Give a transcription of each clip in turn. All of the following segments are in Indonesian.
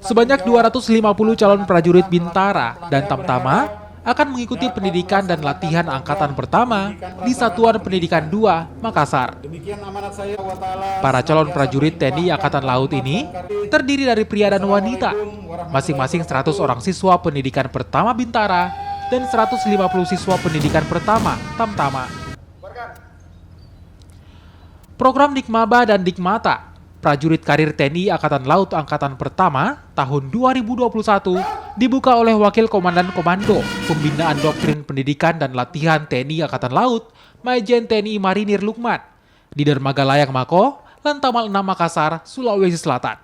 Sebanyak 250 calon prajurit Bintara dan Tamtama akan mengikuti pendidikan dan latihan Angkatan Pertama di Satuan Pendidikan 2, Makassar. Para calon prajurit TNI Angkatan Laut ini terdiri dari pria dan wanita, masing-masing 100 orang siswa pendidikan pertama Bintara dan 150 siswa pendidikan pertama Tamtama. Program Dikmaba dan Dikmata prajurit karir TNI Angkatan Laut Angkatan Pertama tahun 2021 dibuka oleh Wakil Komandan Komando Pembinaan Doktrin Pendidikan dan Latihan TNI Angkatan Laut Majen TNI Marinir Lukman di Dermaga Layang Mako, Lantamal 6 Makassar, Sulawesi Selatan.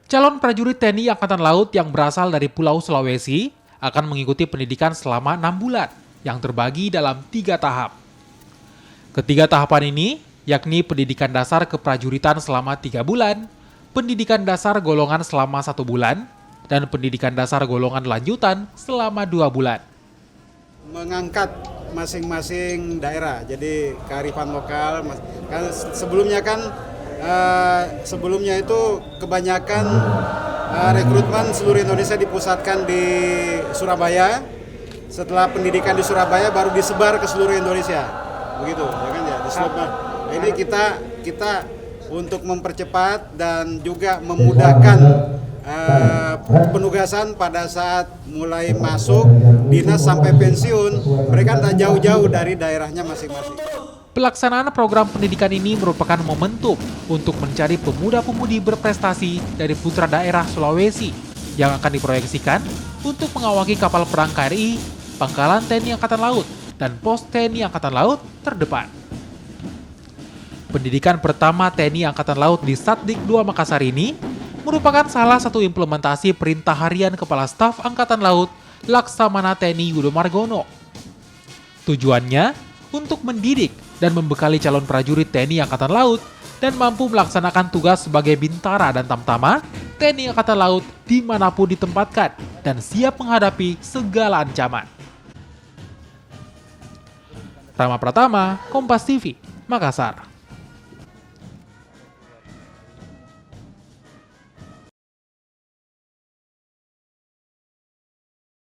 Calon prajurit TNI Angkatan Laut yang berasal dari Pulau Sulawesi akan mengikuti pendidikan selama 6 bulan yang terbagi dalam 3 tahap. Ketiga tahapan ini yakni pendidikan dasar keprajuritan selama 3 bulan, pendidikan dasar golongan selama 1 bulan, dan pendidikan dasar golongan lanjutan selama 2 bulan. Mengangkat masing-masing daerah, jadi kearifan lokal. Kan sebelumnya itu kebanyakan rekrutmen seluruh Indonesia dipusatkan di Surabaya. Setelah pendidikan di Surabaya baru disebar ke seluruh Indonesia, begitu, ya kan ya, disebar. Ini kita untuk mempercepat dan juga memudahkan penugasan pada saat mulai masuk dinas sampai pensiun, mereka tak jauh-jauh dari daerahnya masing-masing. Pelaksanaan program pendidikan ini merupakan momentum untuk mencari pemuda-pemudi berprestasi dari putra daerah Sulawesi yang akan diproyeksikan untuk mengawaki kapal perang KRI, Pangkalan TNI Angkatan Laut, dan pos TNI Angkatan Laut terdepan. Pendidikan pertama TNI Angkatan Laut di Satdik 2 Makassar ini merupakan salah satu implementasi perintah harian Kepala Staf Angkatan Laut Laksamana TNI Yudo Margono. Tujuannya untuk mendidik dan membekali calon prajurit TNI Angkatan Laut dan mampu melaksanakan tugas sebagai Bintara dan Tamtama TNI Angkatan Laut dimanapun ditempatkan dan siap menghadapi segala ancaman. Rama Pratama, Kompas TV, Makassar.